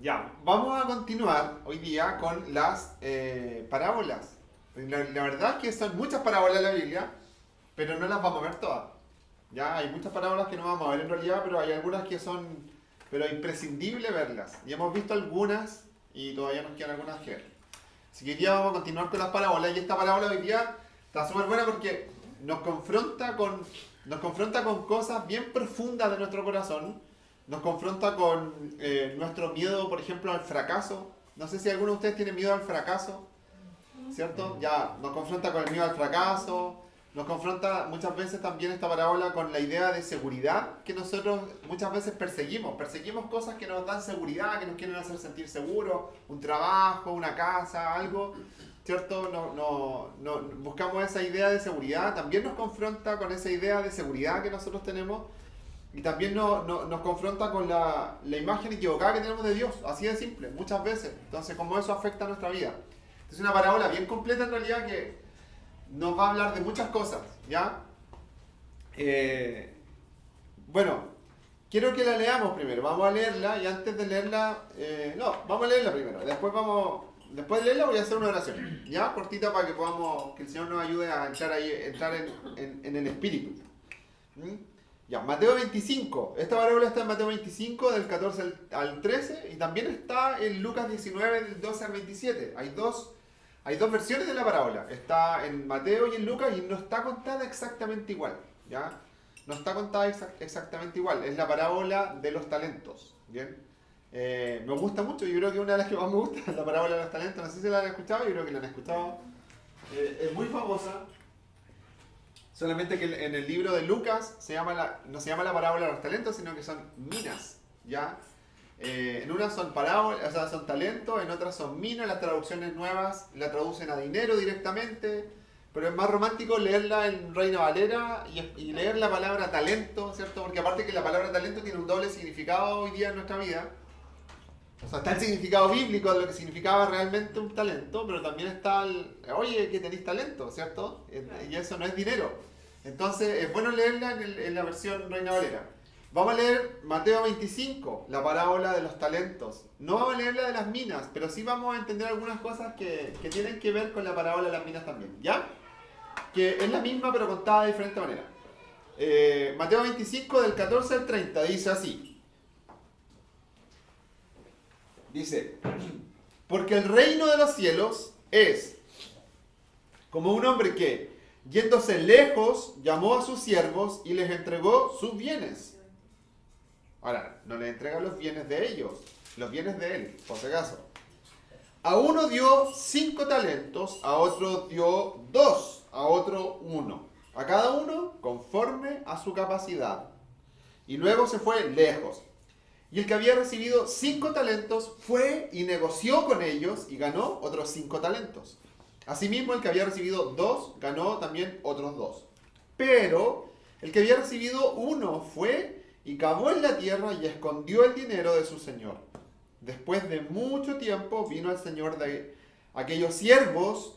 Ya, vamos a continuar hoy día con las parábolas. La verdad es que son muchas parábolas en la Biblia, pero no las vamos a ver todas. Ya, hay muchas parábolas que no vamos a ver en realidad, pero hay algunas que son, pero imprescindible verlas. Y hemos visto algunas y todavía nos quedan algunas que ver. Así que hoy día vamos a continuar con las parábolas y esta parábola hoy día está súper buena porque nos confronta con cosas bien profundas de nuestro corazón. Nos confronta con nuestro miedo, por ejemplo, al fracaso. No sé si alguno de ustedes tiene miedo al fracaso, ¿cierto? Ya, nos confronta con el miedo al fracaso. Nos confronta muchas veces también esta parábola con la idea de seguridad que nosotros muchas veces perseguimos. Perseguimos cosas que nos dan seguridad, que nos quieren hacer sentir seguros, un trabajo, una casa, algo, ¿cierto? Buscamos esa idea de seguridad. También nos confronta con esa idea de seguridad que nosotros tenemos y también nos confronta con la imagen equivocada que tenemos de Dios, así de simple, muchas veces. Entonces, cómo eso afecta a nuestra vida. Es una parábola bien completa en realidad que nos va a hablar de muchas cosas, ¿ya? Eh, bueno, quiero que la leamos primero. Vamos a leerla y antes de leerla, no, vamos a leerla primero. Después de leerla voy a hacer una oración, ¿ya? Cortita para que podamos, que el Señor nos ayude a entrar ahí, entrar en el espíritu. ¿Mm? Ya, Mateo 25. Esta parábola está en Mateo 25, del 14 al 13, y también está en Lucas 19, del 12 al 27. Hay dos versiones de la parábola. Está en Mateo y en Lucas y no está contada exactamente igual. ¿Ya? No está contada exactamente igual. Es la parábola de los talentos. ¿Bien? Me gusta mucho. Yo creo que una de las que más me gusta es la parábola de los talentos. No sé si la han escuchado. Yo creo que la han escuchado. Es muy famosa. Solamente que en el libro de Lucas no se llama la parábola de los talentos, sino que son minas, ¿ya? En unas son parábolas, o sea, son talentos, en otras son minas, las traducciones nuevas la traducen a dinero directamente, pero es más romántico leerla en Reina Valera y leer la palabra talento, ¿cierto? Porque aparte que la palabra talento tiene un doble significado hoy día en nuestra vida. O sea, está el significado bíblico de lo que significaba realmente un talento, pero también está oye, que tenéis talento, ¿cierto? Y eso no es dinero. Entonces, es bueno leerla en la versión Reina Valera. Vamos a leer Mateo 25, la parábola de los talentos. No vamos a leer la de las minas, pero sí vamos a entender algunas cosas que tienen que ver con la parábola de las minas también, ¿ya? Que es la misma, pero contada de diferente manera. Mateo 25, del 14 al 30, dice así. Dice, porque el reino de los cielos es como un hombre que, yéndose lejos, llamó a sus siervos y les entregó sus bienes. Ahora, no les entrega los bienes de ellos, los bienes de él, por si acaso. A uno dio 5 talentos, a otro dio 2, a otro 1. A cada uno conforme a su capacidad. Y luego se fue lejos. Y el que había recibido 5 talentos fue y negoció con ellos y ganó otros 5 talentos. Asimismo, el que había recibido 2 ganó también otros 2. Pero el que había recibido 1 fue y cavó en la tierra y escondió el dinero de su señor. Después de mucho tiempo vino el señor de aquellos siervos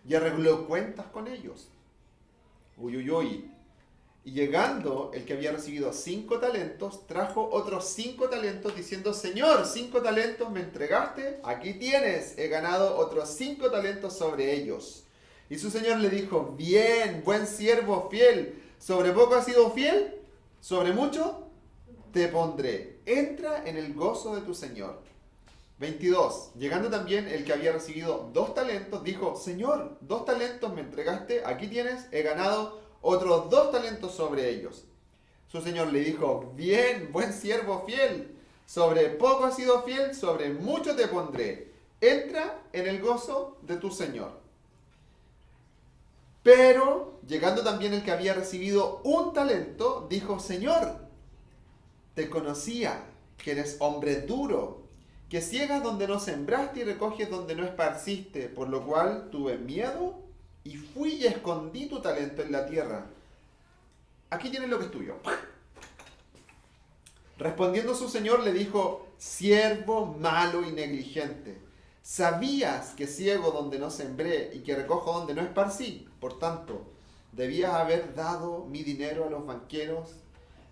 y arregló cuentas con ellos. Uy, uy, uy. Y llegando el que había recibido 5 talentos, trajo otros 5 talentos diciendo, Señor, 5 talentos me entregaste, aquí tienes, he ganado otros 5 talentos sobre ellos. Y su señor le dijo, bien, buen siervo fiel, ¿sobre poco has sido fiel? ¿Sobre mucho? Te pondré, entra en el gozo de tu señor. 22. Llegando también el que había recibido 2 talentos, dijo, Señor, 2 talentos me entregaste, aquí tienes, he ganado otros 2 talentos sobre ellos. Su señor le dijo, bien, buen siervo fiel, sobre poco has sido fiel, sobre mucho te pondré. Entra en el gozo de tu señor. Pero, llegando también el que había recibido 1 talento, dijo, Señor, te conocía, que eres hombre duro, que ciegas donde no sembraste y recoges donde no esparciste, por lo cual tuve miedo y fui y escondí tu talento en la tierra. Aquí tienes lo que es tuyo. Respondiendo su señor le dijo, siervo malo y negligente, sabías que ciego donde no sembré y que recojo donde no esparcí. Por tanto, debías haber dado mi dinero a los banqueros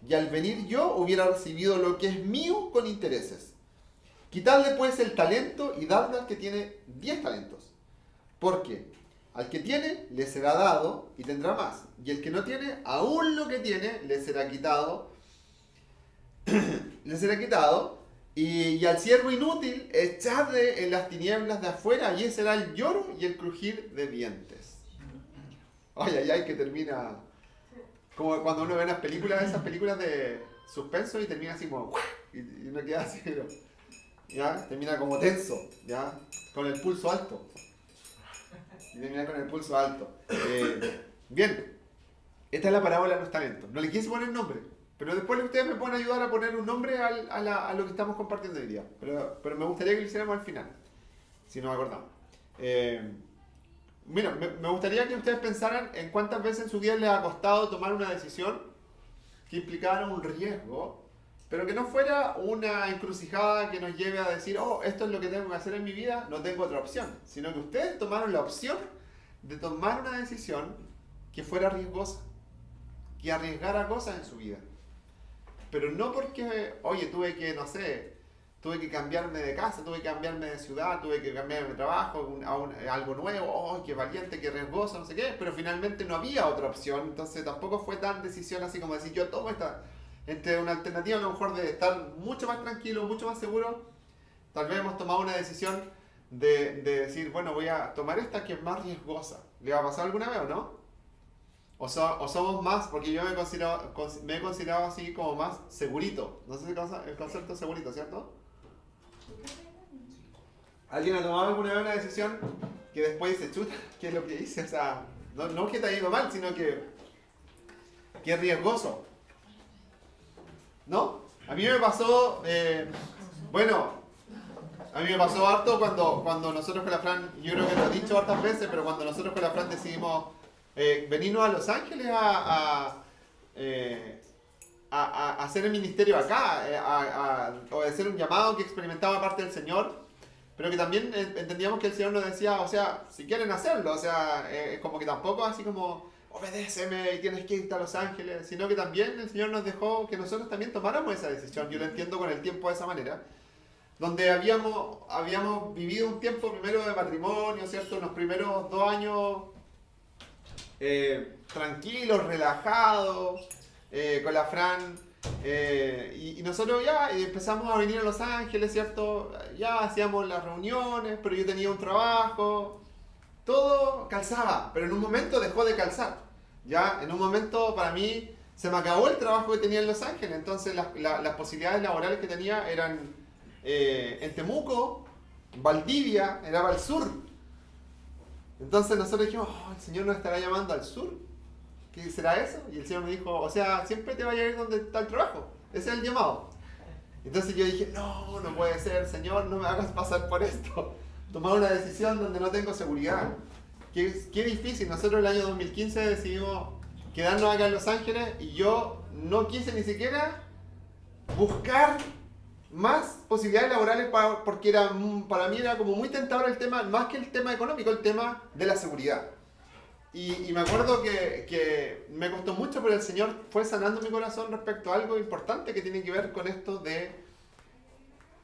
y al venir yo hubiera recibido lo que es mío con intereses. Quitadle pues el talento y dadle al que tiene 10 talentos. Porque al que tiene le será dado y tendrá más. Y el que no tiene, aún lo que tiene, le será quitado. Le será quitado. Y al siervo inútil, echadle en las tinieblas de afuera, allí será el lloro y el crujir de dientes. Ay, ay, ay, que termina como cuando uno ve unas películas, esas películas de suspenso y termina así como y uno queda así, ¿ya? Termina como tenso, ¿ya? Con el pulso alto. Y termina con el pulso alto. Bien, esta es la parábola de los talentos. No le quise poner nombre, pero después ustedes me pueden ayudar a poner un nombre a lo que estamos compartiendo hoy día. Pero me gustaría que lo hiciéramos al final, si nos acordamos. Mira, me gustaría que ustedes pensaran en cuántas veces en su vida les ha costado tomar una decisión que implicara un riesgo, pero que no fuera una encrucijada que nos lleve a decir, oh, esto es lo que tengo que hacer en mi vida, no tengo otra opción, sino que ustedes tomaron la opción de tomar una decisión que fuera riesgosa, que arriesgara cosas en su vida. Pero no porque, oye, tuve que cambiarme de casa, tuve que cambiarme de ciudad, tuve que cambiarme de trabajo, a algo nuevo, oh, qué valiente, qué riesgoso, no sé qué, pero finalmente no había otra opción, entonces tampoco fue tan decisión así como decir, yo tomo esta, entre una alternativa a lo mejor de estar mucho más tranquilo, mucho más seguro, tal vez hemos tomado una decisión de decir, bueno, voy a tomar esta que es más riesgosa. ¿Le va a pasar alguna vez o no? O somos más, porque yo me he considerado así como más segurito. No sé si el concepto de segurito, ¿cierto? ¿Alguien ha tomado alguna vez una decisión que después dice, chuta, ¿qué es lo que hice? O sea, no que te haya ido mal, sino que es riesgoso. ¿No? A mí me pasó, a mí me pasó harto cuando nosotros con la Fran, yo creo que lo he dicho hartas veces, pero cuando nosotros con la Fran decidimos venirnos a Los Ángeles a hacer el ministerio acá, a obedecer un llamado que experimentaba parte del Señor, pero que también entendíamos que el Señor nos decía, o sea, si quieren hacerlo, o sea, como que tampoco así como, obedéceme y tienes que irte a Los Ángeles, sino que también el Señor nos dejó que nosotros también tomáramos esa decisión. Yo lo entiendo con el tiempo de esa manera, donde habíamos vivido un tiempo primero de matrimonio, ¿cierto? Los primeros 2 años tranquilos, relajados, con la Fran, y nosotros ya empezamos a venir a Los Ángeles, ¿cierto? Ya hacíamos las reuniones, pero yo tenía un trabajo, todo calzaba, pero en un momento dejó de calzar, ya, en un momento para mí se me acabó el trabajo que tenía en Los Ángeles, entonces las posibilidades laborales que tenía eran en Temuco, Valdivia, era para el sur. Entonces nosotros dijimos, oh, el Señor nos estará llamando al sur. ¿Qué será eso? Y el Señor me dijo, o sea, siempre te vaya a ir donde está el trabajo. Ese es el llamado. Entonces yo dije, no puede ser, Señor, no me hagas pasar por esto. Tomar una decisión donde no tengo seguridad. Qué difícil. Nosotros el año 2015 decidimos quedarnos acá en Los Ángeles y yo no quise ni siquiera buscar más posibilidades laborales porque para mí era como muy tentador el tema, más que el tema económico, el tema de la seguridad. Y me acuerdo que me costó mucho, pero el Señor fue sanando mi corazón respecto a algo importante que tiene que ver con esto de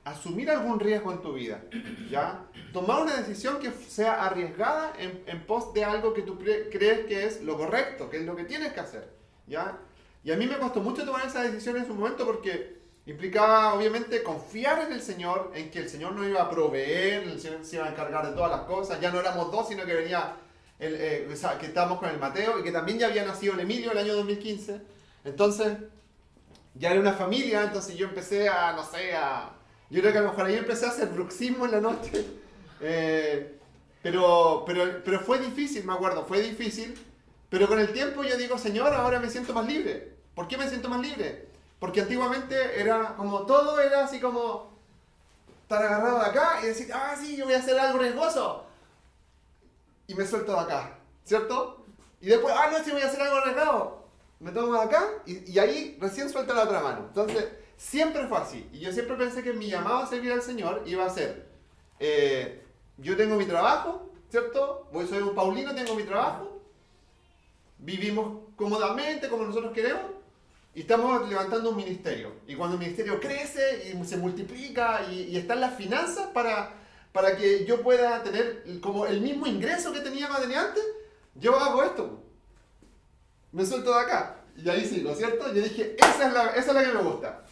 asumir algún riesgo en tu vida, ¿ya? Tomar una decisión que sea arriesgada en pos de algo que tú crees que es lo correcto, que es lo que tienes que hacer, ¿ya? Y a mí me costó mucho tomar esa decisión en su momento porque implicaba obviamente confiar en el Señor, en que el Señor nos iba a proveer, el Señor se iba a encargar de todas las cosas, ya no éramos 2, sino que venía que estábamos con el Mateo y que también ya había nacido el Emilio el año 2015, entonces ya era una familia, entonces yo empecé yo creo que a lo mejor ahí empecé a hacer bruxismo en la noche, pero fue difícil, me acuerdo, fue difícil, pero con el tiempo yo digo, Señor, ahora me siento más libre. ¿Por qué me siento más libre? Porque antiguamente era como, todo era así como estar agarrado de acá y decir, sí, yo voy a hacer algo riesgoso. Y me suelto de acá, ¿cierto? Y después, no, sí, voy a hacer algo arriesgado. Me tomo de acá y ahí recién suelto la otra mano. Entonces, siempre fue así. Y yo siempre pensé que mi llamado a servir al Señor iba a ser, yo tengo mi trabajo, ¿cierto? Soy un paulino, tengo mi trabajo. Vivimos cómodamente como nosotros queremos. y estamos levantando un ministerio. Y cuando el ministerio crece y se multiplica y están las finanzas para que yo pueda tener como el mismo ingreso que tenía cuando tenía antes, yo hago esto. Me suelto de acá. Y ahí sí, ¿no es cierto? Yo dije, esa es la que me gusta.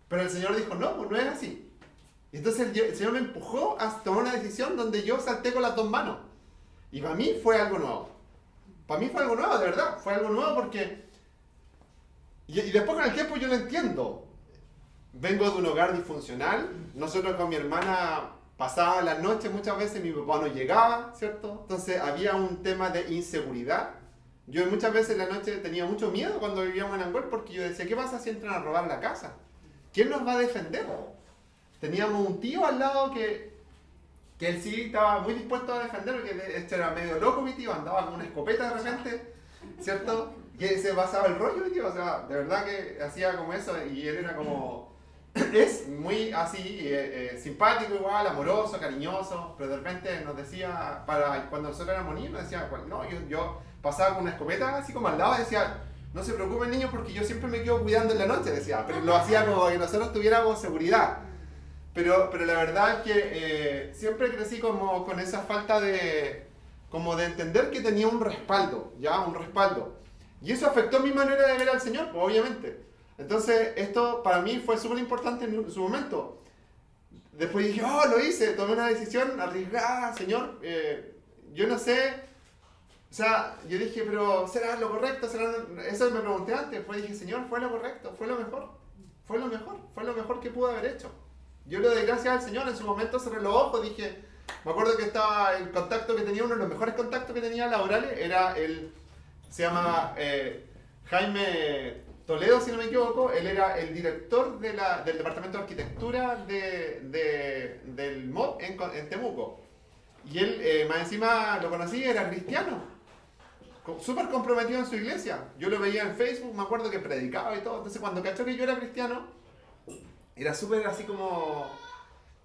Pero el Señor dijo, no, pues no es así. Y entonces el Señor me empujó a tomar una decisión donde yo salté con las dos manos. Y para mí fue algo nuevo. Para mí fue algo nuevo, de verdad. Fue algo nuevo porque... Y después con el tiempo yo lo entiendo. Vengo de un hogar disfuncional. Nosotros con mi hermana pasábamos las noches muchas veces, mi papá no llegaba, ¿cierto? Entonces había un tema de inseguridad. Yo muchas veces en la noche tenía mucho miedo cuando vivíamos en Angol porque yo decía, ¿qué pasa si entran a robar la casa? ¿Quién nos va a defender? Teníamos un tío al lado que él sí estaba muy dispuesto a defender, porque este era medio loco mi tío, andaba con una escopeta de repente, ¿cierto? Y se pasaba el rollo mi tío, o sea, de verdad que hacía como eso y él era como... Es muy así, simpático igual, amoroso, cariñoso, pero de repente nos decía, cuando nosotros éramos niños, nos decía, no, yo pasaba con una escopeta así como al lado y decía, no se preocupen niños porque yo siempre me quedo cuidando en la noche, decía, pero lo hacía como que nosotros tuviéramos seguridad. Pero la verdad es que siempre crecí como con esa falta de entender que tenía un respaldo, ¿ya? Un respaldo. Y eso afectó mi manera de ver al Señor, pues, obviamente. Entonces, esto para mí fue súper importante en su momento. Después dije, oh, lo hice, tomé una decisión arriesgada, Señor. Yo no sé, o sea, yo dije, pero ¿será lo correcto? Eso me pregunté antes. Después dije, Señor, fue lo correcto, fue lo mejor. Fue lo mejor que pude haber hecho. Yo le doy gracias al Señor. En su momento cerré los ojos, dije, me acuerdo que estaba el contacto que tenía, uno de los mejores contactos que tenía laborales, era se llama Jaime Toledo, si no me equivoco. Él era el director del departamento de arquitectura del MOB en Temuco. Y él, más encima lo conocí, era cristiano, súper comprometido en su iglesia. Yo lo veía en Facebook, me acuerdo que predicaba y todo. Entonces cuando cachó que yo era cristiano, era súper así como...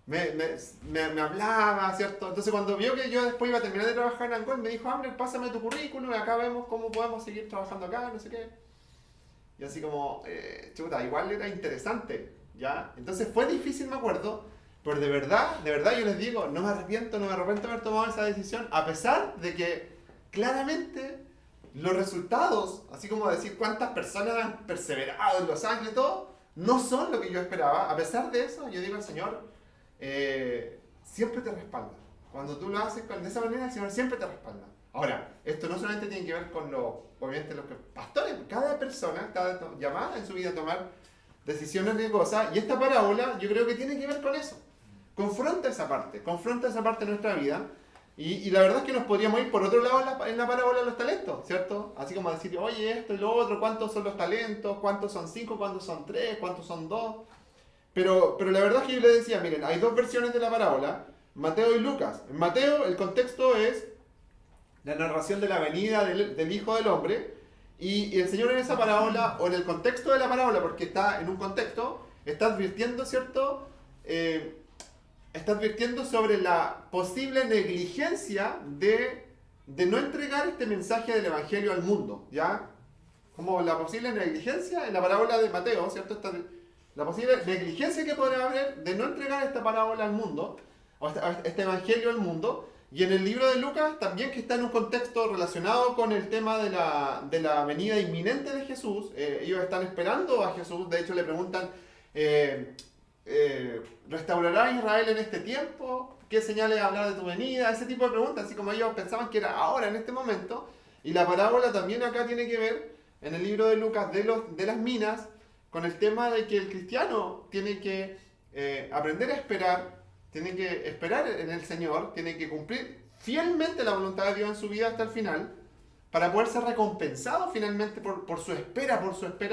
Me hablaba, ¿cierto? Entonces cuando vio que yo después iba a terminar de trabajar en Angol, me dijo, Amner, pásame tu currículum y acá vemos cómo podemos seguir trabajando acá, no sé qué. Y así como, chuta, igual era interesante, ¿ya? Entonces fue difícil, me acuerdo, pero de verdad yo les digo, no me arrepiento de haber tomado esa decisión, a pesar de que claramente los resultados, así como decir cuántas personas han perseverado en Los Ángeles y todo, no son lo que yo esperaba. A pesar de eso, yo digo al Señor, siempre te respalda. Cuando tú lo haces de esa manera, el Señor siempre te respalda. Ahora, esto no solamente tiene que ver con obviamente los pastores, cada persona está llamada en su vida a tomar decisiones riesgosas, y esta parábola yo creo que tiene que ver con eso. Confronta esa parte de nuestra vida, y la verdad es que nos podríamos ir por otro lado en la parábola de los talentos, ¿cierto? Así como decir, oye, esto y lo otro, ¿cuántos son los talentos? ¿Cuántos son 5? ¿Cuántos son 3? ¿Cuántos son 2? Pero la verdad es que yo les decía, miren, hay dos versiones de la parábola, Mateo y Lucas. En Mateo el contexto es la narración de la venida del Hijo del Hombre, y el Señor en esa parábola, o en el contexto de la parábola, porque está en un contexto, está advirtiendo, ¿cierto? Está advirtiendo sobre la posible negligencia de no entregar este mensaje del Evangelio al mundo, ¿ya? Como la posible negligencia en la parábola de Mateo, ¿cierto? La posible negligencia que podría haber de no entregar esta parábola al mundo, o este Evangelio al mundo. Y en el libro de Lucas también, que está en un contexto relacionado con el tema de la venida inminente de Jesús. Ellos están esperando a Jesús, de hecho le preguntan, ¿restaurará Israel en este tiempo? ¿Qué señales hablar de tu venida? Ese tipo de preguntas, así como ellos pensaban que era ahora, en este momento. Y la parábola también acá tiene que ver, en el libro de Lucas, de las minas, con el tema de que el cristiano tiene que aprender a esperar, tiene que esperar en el Señor, tiene que cumplir fielmente la voluntad de Dios en su vida hasta el final, para poder ser recompensado finalmente por su espera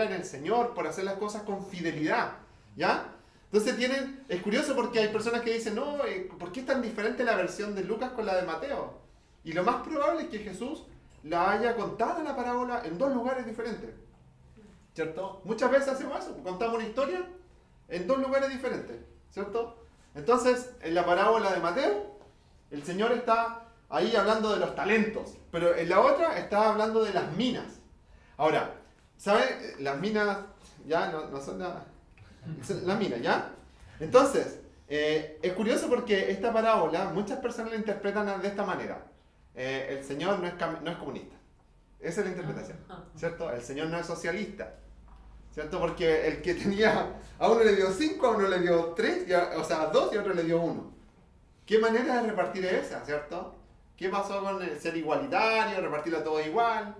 en el Señor, por hacer las cosas con fidelidad, ¿ya? Entonces es curioso porque hay personas que dicen, no, ¿por qué es tan diferente la versión de Lucas con la de Mateo? Y lo más probable es que Jesús la haya contado en la parábola en dos lugares diferentes, ¿cierto? Muchas veces hacemos eso, contamos una historia en dos lugares diferentes, ¿cierto? Entonces, en la parábola de Mateo, el Señor está ahí hablando de los talentos, pero en la otra está hablando de las minas. Ahora, ¿saben? Las minas, ya no son las minas, ¿ya? Entonces, es curioso porque esta parábola muchas personas la interpretan de esta manera. El Señor no es comunista. Esa es la interpretación, ¿cierto? El Señor no es socialista, ¿cierto? Porque el que tenía, a uno le dio 5, a uno le dio 3, o sea, 2 y a otro le dio 1. ¿Qué manera de repartir es esa, cierto? ¿Qué pasó con el ser igualitario, repartirlo a todos igual?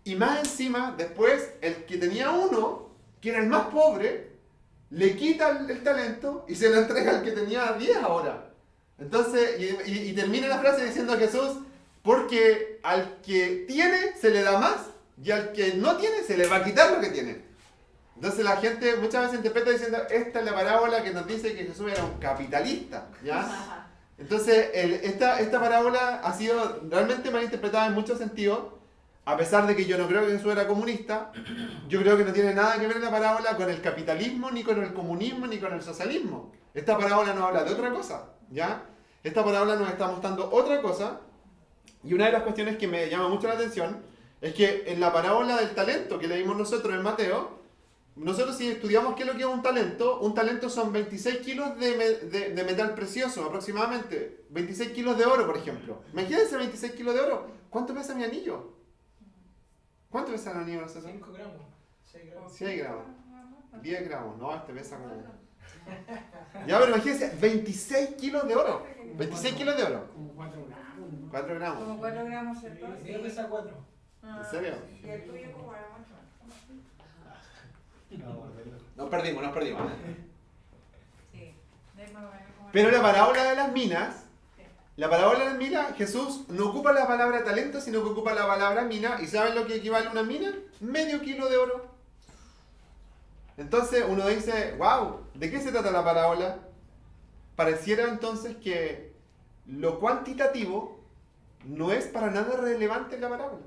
Y más encima, después, el que tenía 1, que era el más pobre, le quita el talento y se lo entrega al que tenía 10 ahora. Entonces, y termina la frase diciendo a Jesús, porque al que tiene se le da más y al que no tiene se le va a quitar lo que tiene. Entonces la gente muchas veces interpreta diciendo, esta es la parábola que nos dice que Jesús era un capitalista, ¿ya? Entonces esta parábola ha sido realmente mal interpretada en muchos sentidos, a pesar de que yo no creo que Jesús era comunista. Yo creo que no tiene nada que ver la parábola con el capitalismo, ni con el comunismo, ni con el socialismo. Esta parábola nos habla de otra cosa, ¿ya? Esta parábola nos está mostrando otra cosa. Y una de las cuestiones que me llama mucho la atención es que en la parábola del talento que leímos nosotros en Mateo, nosotros si estudiamos qué es lo que es un talento son 26 kilos de metal precioso aproximadamente, 26 kilos de oro, por ejemplo. Imagínense 26 kilos de oro. ¿Cuánto pesa mi anillo? ¿Cuánto pesa el anillo nosotros? 5 gramos, 6 gramos. 6 gramos, 10 gramos, no, este pesa como... Ya, pero imagínense, 26 kilos de oro. 26 kilos de oro. Como 4 gramos. 4 gramos. Como 4 gramos, ¿cierto? El mío pesa 4. ¿En serio? Y el tuyo como era mucho. Nos perdimos. Sí. De más o menos como Pero la parábola de las minas, Jesús no ocupa la palabra talento, sino que ocupa la palabra mina. ¿Y saben lo que equivale a una mina? Medio kilo de oro. Entonces uno dice, wow, ¿de qué se trata la parábola? Pareciera entonces que lo cuantitativo no es para nada relevante en la parábola.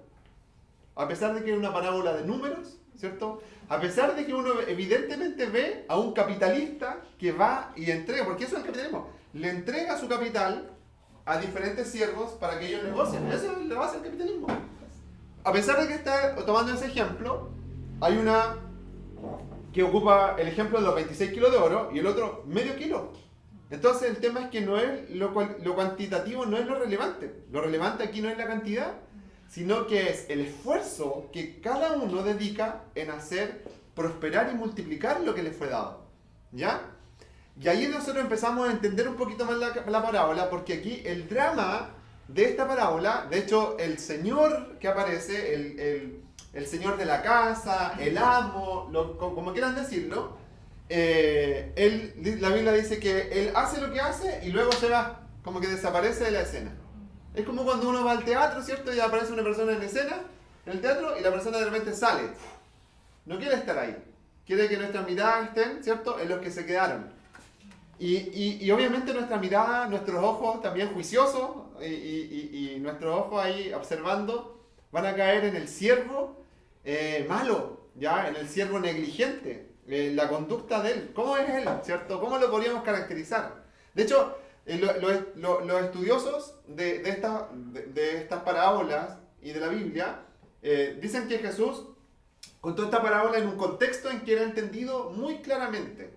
A pesar de que es una parábola de números, ¿cierto? A pesar de que uno evidentemente ve a un capitalista que va y entrega, porque eso es el capitalismo, le entrega su capital a diferentes siervos para que ellos negocien. Eso es la base del capitalismo. A pesar de que está tomando ese ejemplo, hay una que ocupa el ejemplo de los 26 kilos de oro y el otro medio kilo. Entonces el tema es que no es lo cuantitativo no es lo relevante. Lo relevante aquí no es la cantidad, sino que es el esfuerzo que cada uno dedica en hacer prosperar y multiplicar lo que le fue dado. ¿Ya? Y ahí nosotros empezamos a entender un poquito más la parábola, porque aquí el drama de esta parábola, de hecho el señor que aparece, el señor de la casa, el amo, como quieran decirlo, la Biblia dice que él hace lo que hace y luego se va, como que desaparece de la escena. Es como cuando uno va al teatro, ¿cierto? Y aparece una persona en escena, en el teatro, y la persona de repente sale. No quiere estar ahí. Quiere que nuestras miradas estén, ¿cierto?, en los que se quedaron. Y obviamente nuestra mirada, nuestros ojos también juiciosos, y nuestros ojos ahí observando, van a caer en el siervo malo, ¿ya? En el siervo negligente, la conducta de él. ¿Cómo es él, ¿cierto? ¿Cómo lo podríamos caracterizar? De hecho, los estudiosos de estas parábolas y de la Biblia dicen que Jesús contó esta parábola en un contexto en que era entendido muy claramente.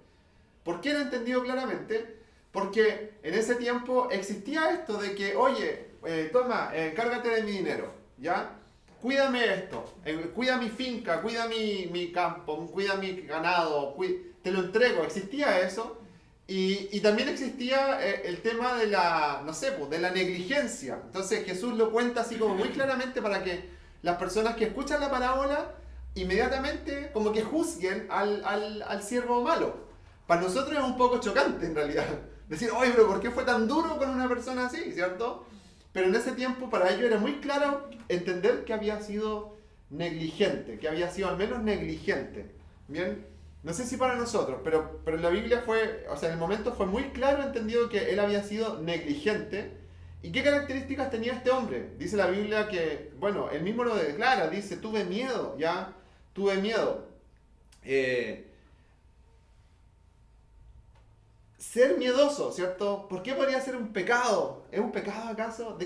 ¿Por qué era entendido claramente? Porque en ese tiempo existía esto de que, oye, toma, encárgate de mi dinero, ¿ya? Cuídame esto, cuida mi finca, cuida mi campo, cuida mi ganado, te lo entrego. Existía eso. Y también existía el tema de la, no sé, pues, de la negligencia. Entonces Jesús lo cuenta así como muy claramente para que las personas que escuchan la parábola inmediatamente como que juzguen al siervo malo. Para nosotros es un poco chocante en realidad. Decir, oye, pero ¿por qué fue tan duro con una persona así? ¿Cierto? Pero en ese tiempo para ellos era muy claro entender que había sido negligente, que había sido al menos negligente. ¿Bien? No sé si para nosotros, pero en la Biblia fue, o sea, en el momento fue muy claro entendido que él había sido negligente. ¿Y qué características tenía este hombre? Dice la Biblia que, bueno, él mismo lo declara, dice, tuve miedo, ya, tuve miedo. Ser miedoso, ¿cierto? ¿Por qué podría ser un pecado? ¿Es un pecado acaso?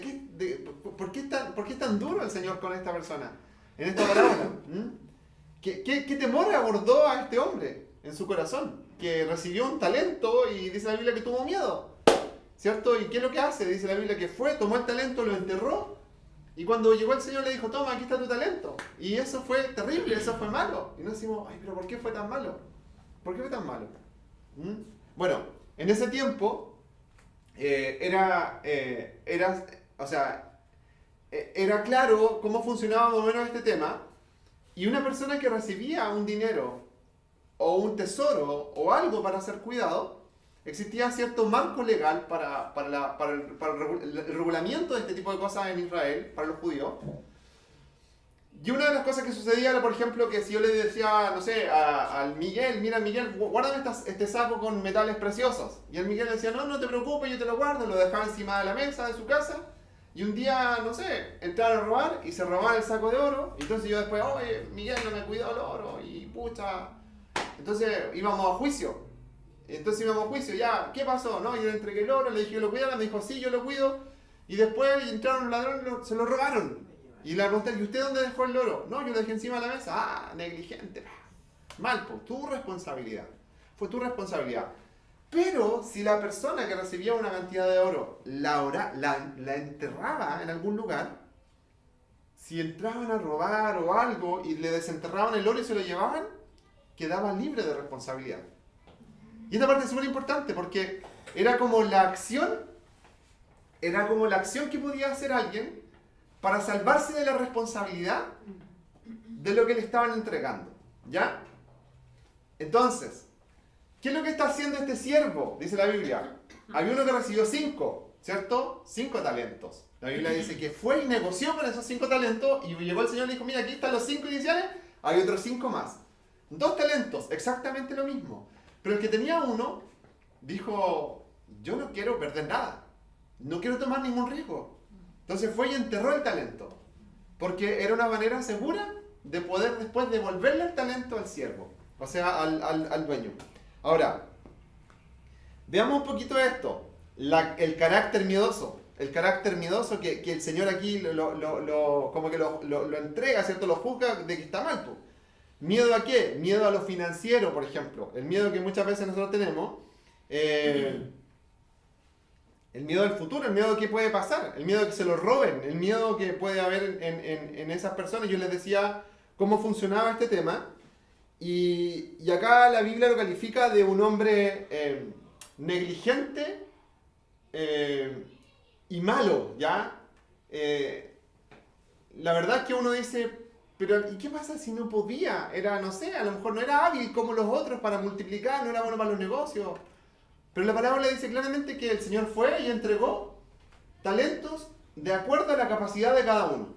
¿Por qué es tan duro el Señor con esta persona? En esta parábola. ¿Qué temor abordó a este hombre en su corazón? Que recibió un talento y dice la Biblia que tuvo miedo, ¿cierto? ¿Y qué es lo que hace? Dice la Biblia que fue, tomó el talento, lo enterró y cuando llegó el Señor le dijo, toma, aquí está tu talento. Y eso fue terrible, eso fue malo. Y nos decimos, ay, pero ¿por qué fue tan malo? ¿Por qué fue tan malo? Bueno, en ese tiempo era claro cómo funcionaba más o menos este tema. Y una persona que recibía un dinero o un tesoro o algo para ser cuidado, existía cierto marco legal para el regulamiento de este tipo de cosas en Israel, para los judíos. Y una de las cosas que sucedía era, por ejemplo, que si yo le decía, no sé, al Miguel, mira Miguel, guárdame este saco con metales preciosos. Y el Miguel decía, no, no te preocupes, yo te lo guardo, lo dejaba encima de la mesa de su casa. Y un día, no sé, entraron a robar y se robaban el saco de oro. Y entonces yo después, oye, Miguel no me cuidó el oro y pucha. Entonces íbamos a juicio. Ya, ¿qué pasó? No, yo le entregué el oro, le dije que lo cuidara, me dijo, sí, yo lo cuido. Y después entraron los ladrones, se lo robaron. Y le pregunté, ¿y usted dónde dejó el oro? No, yo lo dejé encima de la mesa. Ah, negligente. Mal, pues, tu responsabilidad. Fue tu responsabilidad. Pero si la persona que recibía una cantidad de oro la enterraba en algún lugar, si entraban a robar o algo y le desenterraban el oro y se lo llevaban, quedaba libre de responsabilidad. Y esta parte es súper importante porque era como la acción que podía hacer alguien para salvarse de la responsabilidad de lo que le estaban entregando. ¿Ya? Entonces, ¿qué es lo que está haciendo este siervo? Dice la Biblia. Había uno que recibió 5, ¿cierto? 5 talentos. La Biblia dice que fue y negoció con esos 5 talentos y llegó el Señor y dijo, mira, aquí están los 5 iniciales, hay otros 5 más. 2 talentos, exactamente lo mismo. Pero el que tenía uno dijo, yo no quiero perder nada. No quiero tomar ningún riesgo. Entonces fue y enterró el talento. Porque era una manera segura de poder después devolverle el talento al siervo. O sea, al dueño. Ahora, veamos un poquito esto. El carácter miedoso. El carácter miedoso que el Señor aquí como que lo entrega, ¿cierto? Lo juzga de que está mal. Pues. ¿Miedo a qué? Miedo a lo financiero, por ejemplo. El miedo que muchas veces nosotros tenemos. El miedo al futuro, el miedo a qué puede pasar. El miedo a que se lo roben. El miedo que puede haber en esas personas. Yo les decía cómo funcionaba este tema. Y acá la Biblia lo califica de un hombre negligente y malo, ¿ya? La verdad es que uno dice, pero ¿y qué pasa si no podía? Era, no sé, a lo mejor no era hábil como los otros para multiplicar, no era bueno para los negocios. Pero la palabra le dice claramente que el Señor fue y entregó talentos de acuerdo a la capacidad de cada uno.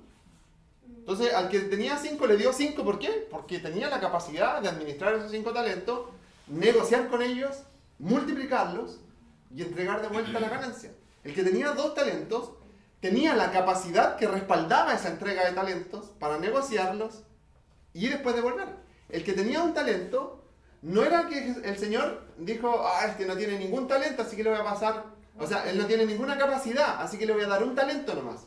Entonces, al que tenía 5 le dio 5, ¿por qué? Porque tenía la capacidad de administrar esos 5 talentos, negociar con ellos, multiplicarlos y entregar de vuelta la ganancia. El que tenía 2 talentos tenía la capacidad que respaldaba esa entrega de talentos para negociarlos y después devolver. El que tenía un talento, no era que el Señor dijo, este no tiene ningún talento, así que le voy a pasar, o sea, él no tiene ninguna capacidad, así que le voy a dar un talento nomás.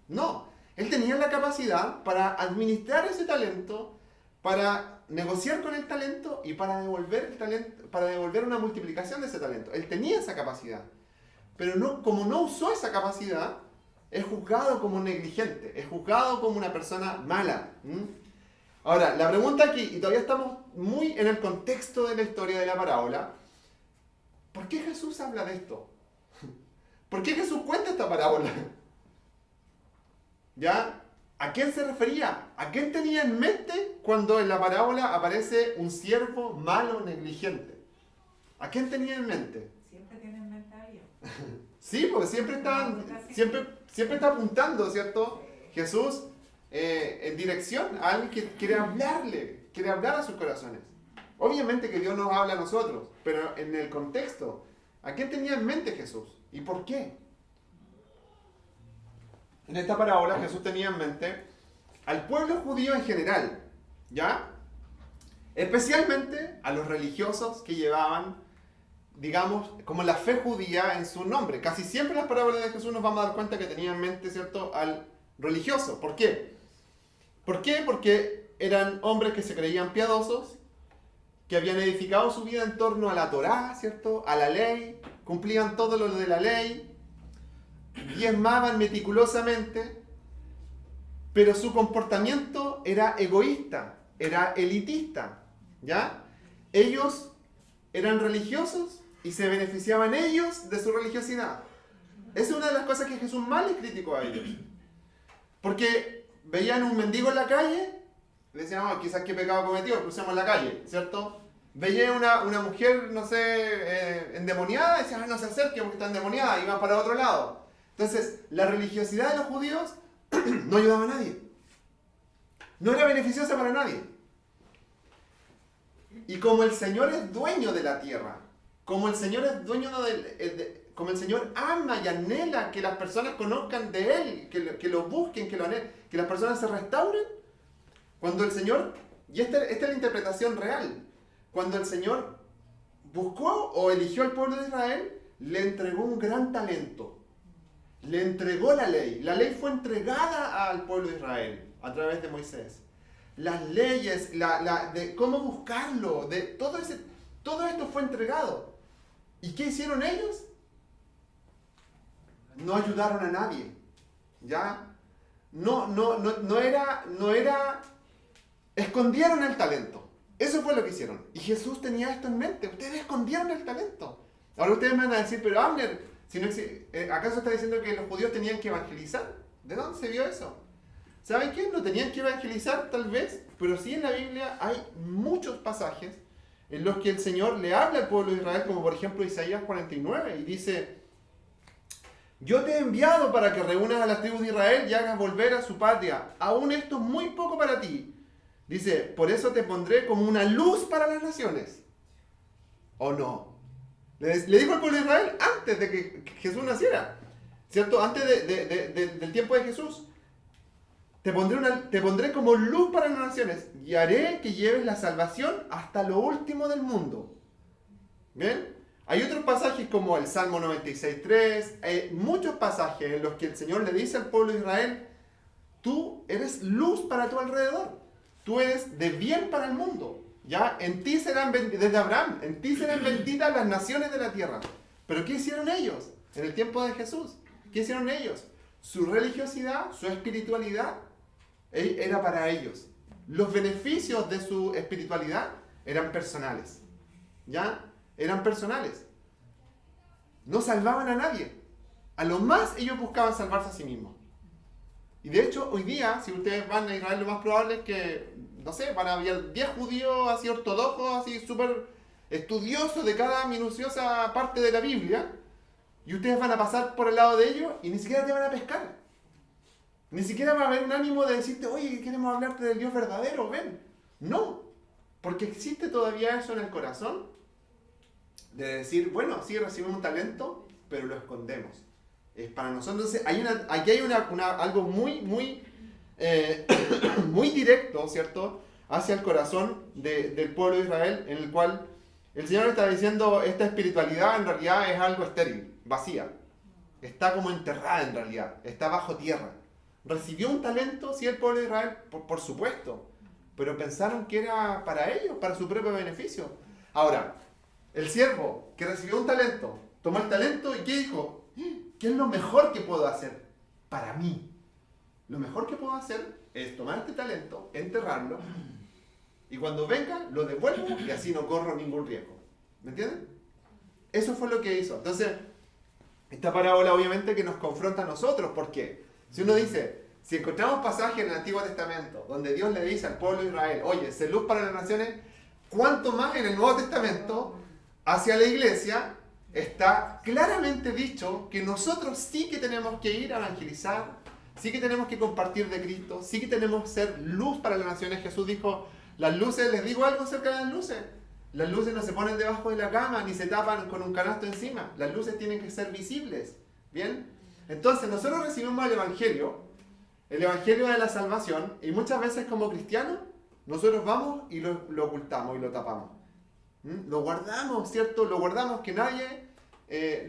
No. Él tenía la capacidad para administrar ese talento, para negociar con el talento y para devolver el talento, para devolver una multiplicación de ese talento. Él tenía esa capacidad. Pero no, como no usó esa capacidad, es juzgado como negligente, es juzgado como una persona mala. Ahora, la pregunta aquí, y todavía estamos muy en el contexto de la historia de la parábola, ¿por qué Jesús habla de esto? ¿Por qué Jesús cuenta esta parábola? ¿Ya? ¿A quién se refería? ¿A quién tenía en mente cuando en la parábola aparece un siervo malo, negligente? ¿A quién tenía en mente? Siempre tienen en mente a alguien. Sí, porque siempre está apuntando, ¿cierto? Jesús en dirección a alguien que quiere hablar a sus corazones. Obviamente que Dios nos habla a nosotros, pero en el contexto, ¿a quién tenía en mente Jesús? ¿Y por qué? En esta parábola Jesús tenía en mente al pueblo judío en general, ¿ya? Especialmente a los religiosos que llevaban, digamos, como la fe judía en su nombre. Casi siempre en las parábolas de Jesús nos vamos a dar cuenta que tenía en mente, ¿cierto?, al religioso. ¿Por qué? ¿Por qué? Porque eran hombres que se creían piadosos, que habían edificado su vida en torno a la Torá, ¿cierto? A la ley, cumplían todo lo de la ley, diezmaban meticulosamente, pero su comportamiento era egoísta, era elitista, ¿ya? Ellos eran religiosos y se beneficiaban ellos de su religiosidad. Esa es una de las cosas que Jesús más les criticó a ellos. Porque veían un mendigo en la calle, decían, oh, quizás qué pecado cometió, crucemos la calle, ¿cierto? Veía una mujer, no sé, endemoniada, decían, no se acerque porque está endemoniada, y van para otro lado. Entonces, la religiosidad de los judíos no ayudaba a nadie. No era beneficiosa para nadie. Y como el Señor es dueño de la tierra, como el Señor es dueño como el Señor ama y anhela que las personas conozcan de Él, que lo busquen, que lo anhelen, que las personas se restauren, cuando el Señor, y esta es la interpretación real, cuando el Señor buscó o eligió al pueblo de Israel, le entregó un gran talento. Le entregó la ley. La ley fue entregada al pueblo de Israel a través de Moisés. Las leyes, de cómo buscarlo, de todo esto fue entregado. ¿Y qué hicieron ellos? No ayudaron a nadie. ¿Ya? No era. Escondieron el talento. Eso fue lo que hicieron. Y Jesús tenía esto en mente. Ustedes escondieron el talento. Ahora ustedes me van a decir, pero Abner, ¿acaso está diciendo que los judíos tenían que evangelizar? ¿De dónde se vio eso? ¿Saben qué? No tenían que evangelizar tal vez, pero sí en la Biblia hay muchos pasajes en los que el Señor le habla al pueblo de Israel, como por ejemplo Isaías 49, y dice, yo te he enviado para que reúnas a las tribus de Israel y hagas volver a su patria. Aún esto es muy poco para ti. Dice, por eso te pondré como una luz para las naciones. ¿O no? Le dijo al pueblo de Israel antes de que Jesús naciera, ¿cierto? Antes del tiempo de Jesús. Te pondré como luz para las naciones y haré que lleves la salvación hasta lo último del mundo. ¿Bien? Hay otros pasajes como el Salmo 96.3, muchos pasajes en los que el Señor le dice al pueblo de Israel, tú eres luz para tu alrededor, tú eres de bien para el mundo. ¿Ya? En ti serán benditas, desde Abraham, en ti serán benditas las naciones de la tierra. ¿Pero qué hicieron ellos en el tiempo de Jesús? ¿Qué hicieron ellos? Su religiosidad, su espiritualidad, era para ellos. Los beneficios de su espiritualidad eran personales. ¿Ya? Eran personales. No salvaban a nadie. A lo más ellos buscaban salvarse a sí mismos. Y de hecho, hoy día, si ustedes van a Israel, lo más probable es que, no sé, van a haber 10 judíos así ortodoxos, así súper estudiosos de cada minuciosa parte de la Biblia, y ustedes van a pasar por el lado de ellos y ni siquiera te van a pescar. Ni siquiera va a haber un ánimo de decirte, oye, queremos hablarte del Dios verdadero, ven. No, porque existe todavía eso en el corazón, de decir, bueno, sí recibimos un talento, pero lo escondemos. Es para nosotros. Entonces, aquí hay algo muy, muy, muy directo, ¿cierto? Hacia el corazón del pueblo de Israel, en el cual el Señor está diciendo, esta espiritualidad en realidad es algo estéril, vacía. Está como enterrada en realidad, está bajo tierra. ¿Recibió un talento? Sí, el pueblo de Israel, por supuesto. Pero pensaron que era para ellos, para su propio beneficio. Ahora, el siervo que recibió un talento, tomó el talento y ¿qué dijo? ¿Qué es lo mejor que puedo hacer para mí? Lo mejor que puedo hacer es tomar este talento, enterrarlo, y cuando venga lo devuelvo y así no corro ningún riesgo. ¿Me entienden? Eso fue lo que hizo. Entonces, esta parábola obviamente que nos confronta a nosotros. ¿Por qué? Si uno dice, si encontramos pasajes en el Antiguo Testamento donde Dios le dice al pueblo de Israel, oye, sé luz para las naciones, ¿cuánto más en el Nuevo Testamento hacia la iglesia? Está claramente dicho que nosotros sí que tenemos que ir a evangelizar, sí que tenemos que compartir de Cristo, sí que tenemos que ser luz para las naciones. Jesús dijo, las luces, les digo algo acerca de las luces no se ponen debajo de la cama ni se tapan con un canasto encima, las luces tienen que ser visibles. ¿Bien? Entonces nosotros recibimos el Evangelio de la salvación, y muchas veces como cristianos nosotros vamos y lo ocultamos y lo tapamos. Lo guardamos, ¿cierto? Lo guardamos que nadie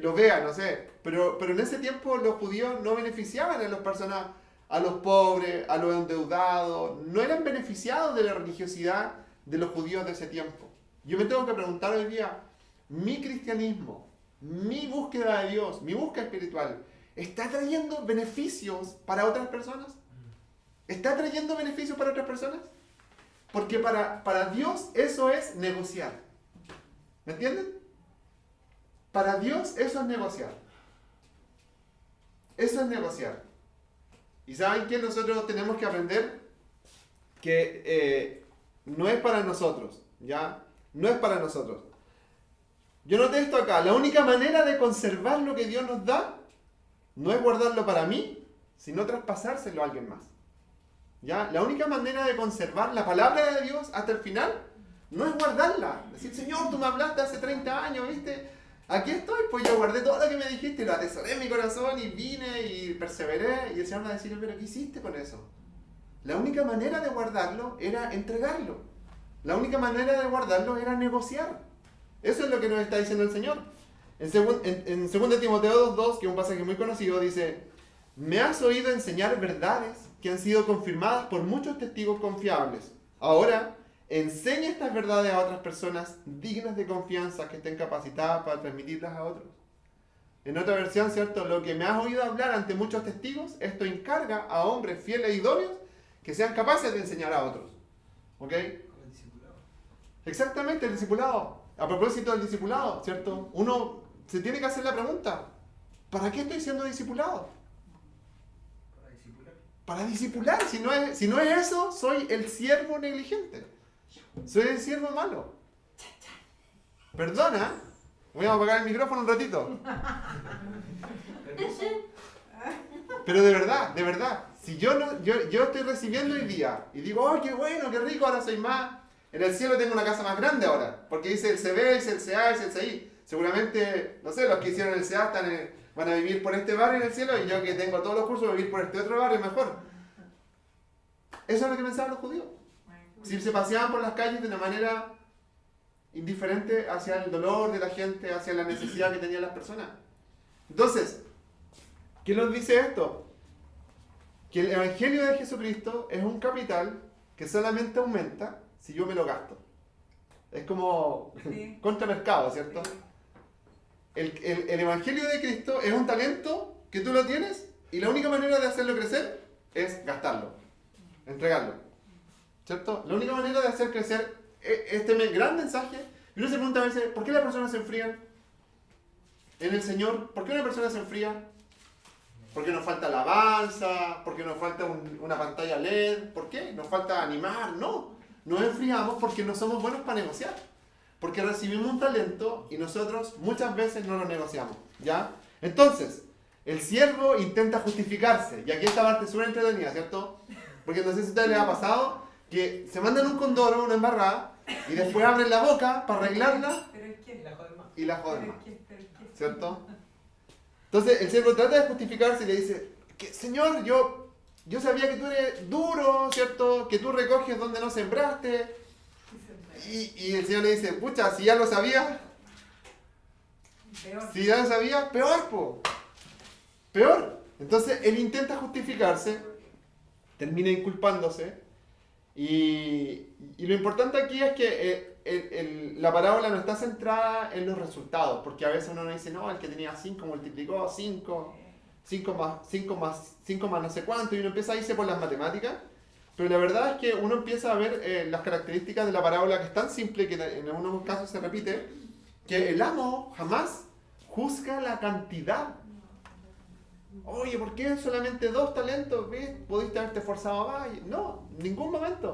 lo vea, no sé. Pero en ese tiempo los judíos no beneficiaban a las personas a los pobres, a los endeudados, no eran beneficiados de la religiosidad de los judíos de ese tiempo. Yo me tengo que preguntar hoy día, mi cristianismo, mi búsqueda de Dios, mi búsqueda espiritual, ¿está trayendo beneficios para otras personas? ¿Está trayendo beneficios para otras personas? Porque para Dios eso es negociar. ¿Me entienden? Para Dios eso es negociar. Eso es negociar. ¿Y saben qué? Nosotros tenemos que aprender que no es para nosotros, ¿ya? No es para nosotros. Yo noté esto acá. La única manera de conservar lo que Dios nos da no es guardarlo para mí, sino traspasárselo a alguien más. ¿Ya? La única manera de conservar la palabra de Dios hasta el final no es guardarla. Decir, Señor, tú me hablaste hace 30 años, ¿viste? Aquí estoy, pues yo guardé todo lo que me dijiste y lo atesoré en mi corazón y vine y perseveré. Y el Señor me va a decir, pero ¿qué hiciste con eso? La única manera de guardarlo era entregarlo. La única manera de guardarlo era negociar. Eso es lo que nos está diciendo el Señor. En 2 Timoteo 2.2, que es un pasaje muy conocido, dice, me has oído enseñar verdades que han sido confirmadas por muchos testigos confiables. Ahora, enseña estas verdades a otras personas dignas de confianza que estén capacitadas para transmitirlas a otros. En otra versión, ¿cierto? Lo que me has oído hablar ante muchos testigos, esto encarga a hombres fieles y idóneos que sean capaces de enseñar a otros. ¿Ok? El discipulado. Exactamente, el discipulado. A propósito del discipulado, ¿cierto? Uno se tiene que hacer la pregunta, ¿para qué estoy siendo discipulado? Para discipular. Para discipular. Si no es eso, soy el siervo negligente. Soy el siervo malo. Perdona, voy a apagar el micrófono un ratito. Permiso. Pero de verdad, si yo estoy recibiendo hoy día y digo, ¡oh, qué bueno, qué rico, ahora soy más! En el cielo tengo una casa más grande ahora, porque dice el CB, dice el CA, dice el CI. Seguramente, no sé, los que hicieron el CA van a vivir por este barrio en el cielo y yo que tengo todos los cursos voy a vivir por este otro barrio mejor. Eso es lo que pensaban los judíos. Si se paseaban por las calles de una manera indiferente hacia el dolor de la gente, hacia la necesidad que tenían las personas. Entonces, ¿qué nos dice esto? Que el Evangelio de Jesucristo es un capital que solamente aumenta si yo me lo gasto. Es como Sí. contramercado, ¿cierto? El Evangelio de Cristo es un talento que tú lo tienes y la única manera de hacerlo crecer es gastarlo, entregarlo, ¿cierto? La única manera de hacer crecer este gran mensaje. Y uno se pregunta a veces, ¿por qué las personas se enfrían en el Señor? ¿Por qué una persona se enfría? ¿Por qué nos falta alabanza? ¿Por qué nos falta una pantalla LED? ¿Por qué? ¿Nos falta animar? No, nos enfriamos porque no somos buenos para negociar. Porque recibimos un talento y nosotros muchas veces no lo negociamos, ¿ya? Entonces, el siervo intenta justificarse. Y aquí esta parte es súper entretenida, ¿cierto? Porque no sé si a ustedes les ha pasado que se mandan un condoro, una embarrada, y después abren la boca para arreglarla Pero es Y que, la joden más. y la pero joden más, es que, pero es que. ¿cierto? Entonces el siervo trata de justificarse y le dice, Señor, yo sabía que tú eres duro, ¿cierto? Que tú recoges donde no sembraste. Y el Señor le dice, pucha, si ya lo sabía, Peor. si ya lo sabía, peor, po. Peor. Entonces él intenta justificarse, termina inculpándose. Y lo importante aquí es que la parábola no está centrada en los resultados, porque a veces uno dice, no, el que tenía 5 multiplicó 5 más no sé cuánto, y uno empieza a irse por las matemáticas. Pero la verdad es que uno empieza a ver las características de la parábola, que es tan simple que en algunos casos se repite, que el amo jamás juzga la cantidad. Oye, ¿por qué solamente 2 talentos? ¿Ves? ¿Pudiste haberte esforzado más? No, en ningún momento.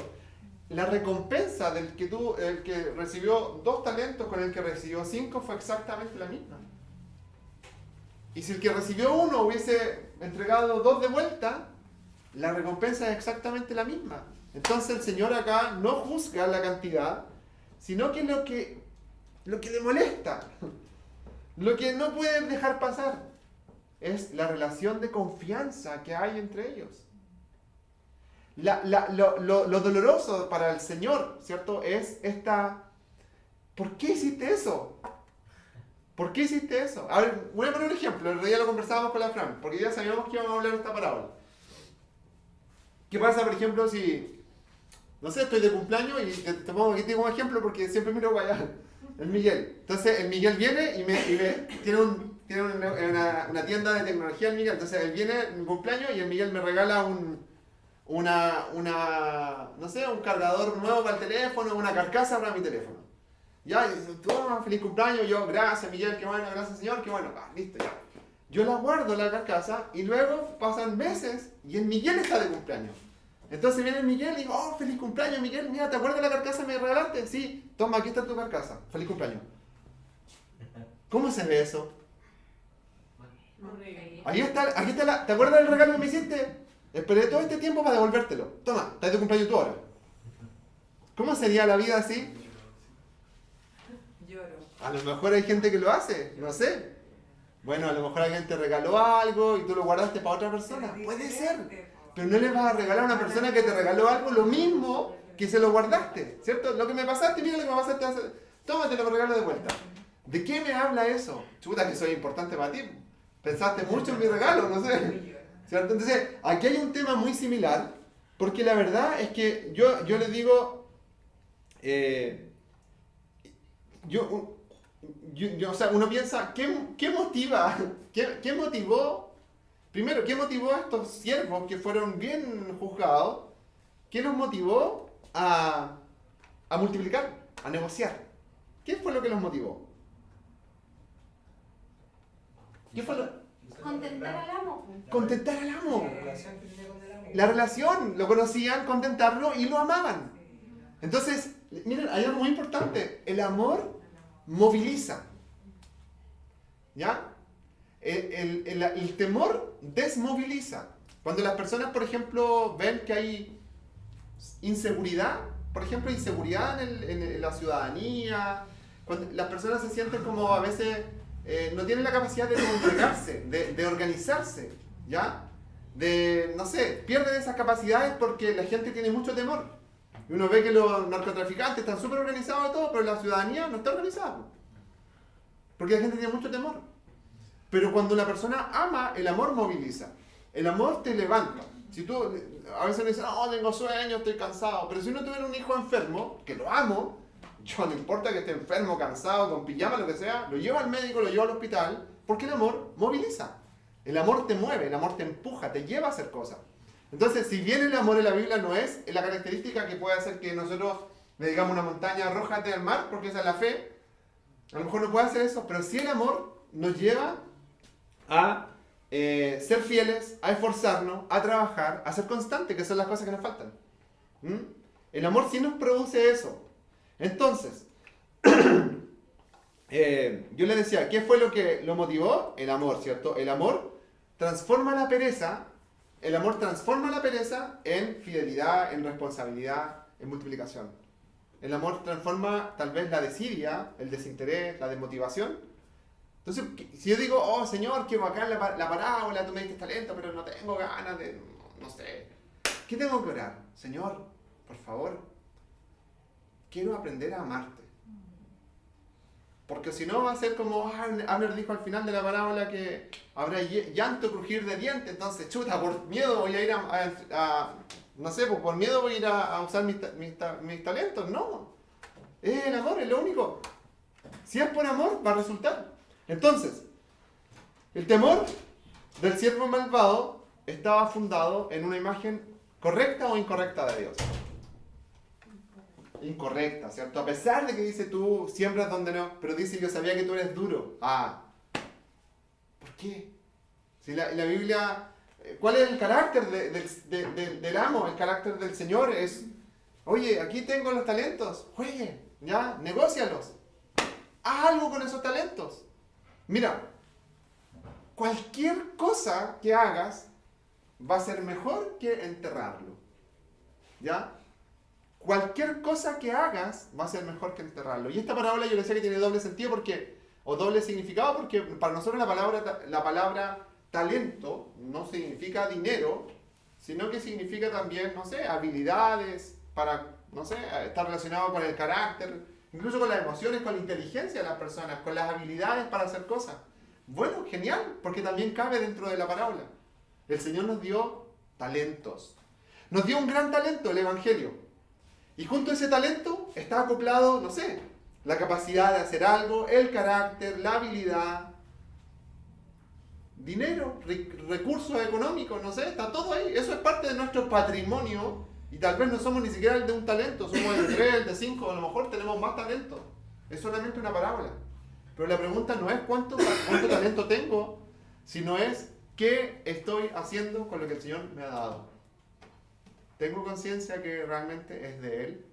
La recompensa el que recibió 2 talentos con el que recibió 5 fue exactamente la misma. Y si el que recibió 1 hubiese entregado 2 de vuelta, la recompensa es exactamente la misma. Entonces el Señor acá no juzga la cantidad, sino que lo que le molesta, lo que no puede dejar pasar, es la relación de confianza que hay entre ellos. Lo doloroso para el Señor, ¿cierto? Es ¿por qué hiciste eso? ¿Por qué hiciste eso? A ver, voy a poner un ejemplo. El otro día lo conversábamos con la Fran, porque ya sabíamos que íbamos a hablar de esta parábola. ¿Qué pasa, por ejemplo, si, no sé, estoy de cumpleaños y te pongo aquí tengo un ejemplo porque siempre miro para allá, el Miguel. Entonces, el Miguel viene y tiene una tienda de tecnología, el Miguel. Entonces, él viene en mi cumpleaños y el Miguel me regala no sé, un cargador nuevo para el teléfono, una carcasa para mi teléfono. Ya, y toma, feliz cumpleaños, yo, gracias Miguel, qué bueno, gracias señor, qué bueno, listo, ya. Yo la guardo la carcasa y luego pasan meses y el Miguel está de cumpleaños. Entonces viene el Miguel y digo, oh, feliz cumpleaños Miguel, mira, ¿te acuerdas de la carcasa que me regalaste? Sí, toma, aquí está tu carcasa, feliz cumpleaños. ¿Cómo se ve eso? Horrible. Aquí está ¿te acuerdas del regalo que me hiciste? Esperé todo este tiempo para devolvértelo. Toma, estás de cumpleaños tú ahora. ¿Cómo sería la vida así? Lloro. A lo mejor hay gente que lo hace, no sé. Bueno, a lo mejor alguien te regaló algo y tú lo guardaste para otra persona. Puede ser. Pero no le vas a regalar a una persona que te regaló algo lo mismo que se lo guardaste, ¿cierto? Lo que me pasaste, mira lo que me pasaste. Tómate, lo regalo de vuelta. ¿De qué me habla eso? Chuta, que soy importante para ti. Pensaste mucho en mi regalo, no sé. ¿Cierto? Entonces, aquí hay un tema muy similar, porque la verdad es que yo les digo, o sea, uno piensa, ¿qué motiva? ¿Qué motivó? Primero, ¿qué motivó a estos siervos que fueron bien juzgados? ¿Qué los motivó a multiplicar, a negociar? ¿Qué fue lo que los motivó? ¿Qué fue lo? Contentar al amo. Contentar al amo. La relación que tenía con el amo. La relación, lo conocían, contentarlo y lo amaban. Entonces, miren, hay algo muy importante. El amor moviliza. ¿Ya? El temor desmoviliza. Cuando las personas, por ejemplo, ven que hay inseguridad, por ejemplo, inseguridad en la ciudadanía, cuando las personas se sienten como a veces no tienen la capacidad de congregarse, de organizarse, ¿ya? No sé, pierden esas capacidades porque la gente tiene mucho temor. Y uno ve que los narcotraficantes están súper organizados y todo, pero la ciudadanía no está organizada. Porque la gente tiene mucho temor. Pero cuando una persona ama, el amor moviliza. El amor te levanta. Si tú, a veces me dicen, oh, tengo sueño, estoy cansado. Pero si uno tuviera un hijo enfermo, que lo amo, yo no importa que esté enfermo, cansado, con pijama, lo que sea, lo llevo al médico, lo llevo al hospital, porque el amor moviliza. El amor te mueve, el amor te empuja, te lleva a hacer cosas. Entonces, si bien el amor en la Biblia no es la característica que puede hacer que nosotros le digamos una montaña arrójate al mar, porque esa es la fe, a lo mejor no puede hacer eso, pero sí el amor nos lleva a ser fieles, a esforzarnos, a trabajar, a ser constantes, que son las cosas que nos faltan. El amor sí nos produce eso. Entonces, yo le decía, ¿qué fue lo que lo motivó? El amor, ¿cierto? El amor transforma la pereza en fidelidad, en responsabilidad, en multiplicación. El amor transforma tal vez la desidia, el desinterés, la desmotivación. Entonces, si yo digo, oh Señor, qué bacán la parábola, tú me diste talento, pero no tengo ganas de, no sé. ¿Qué tengo que orar? Señor, por favor, quiero aprender a amarte. Porque si no va a ser como Abner dijo al final de la parábola que habrá llanto, crujir de dientes. Entonces, chuta, por miedo voy a ir no sé, pues por miedo voy a ir a usar mis talentos. No, es el amor, es lo único. Si es por amor, va a resultar. Entonces, el temor del siervo malvado estaba fundado en una imagen correcta o incorrecta de Dios. Incorrecta, ¿cierto? A pesar de que dice tú siembras donde no, pero dice yo sabía que tú eres duro. ¿Por qué? Si la Biblia, ¿cuál es el carácter del amo? El carácter del Señor es, oye, aquí tengo los talentos, juegue, ya, negócialos. Haz algo con esos talentos. Mira, cualquier cosa que hagas va a ser mejor que enterrarlo. ¿Ya? Cualquier cosa que hagas va a ser mejor que enterrarlo. Y esta parábola yo le decía que tiene doble sentido o doble significado porque para nosotros la palabra talento no significa dinero, sino que significa también, no sé, habilidades para, no sé, estar relacionado con el carácter, incluso con las emociones, con la inteligencia de las personas, con las habilidades para hacer cosas. Bueno, genial, porque también cabe dentro de la parábola. El Señor nos dio talentos. Nos dio un gran talento, el Evangelio. Y junto a ese talento está acoplado, no sé, la capacidad de hacer algo, el carácter, la habilidad, dinero, recursos económicos, no sé, está todo ahí. Eso es parte de nuestro patrimonio y tal vez no somos ni siquiera el de un talento, somos el de 3, el de 5, a lo mejor tenemos más talento. Es solamente una parábola. Pero la pregunta no es cuánto talento tengo, sino es qué estoy haciendo con lo que el Señor me ha dado. ¿Tengo conciencia que realmente es de Él?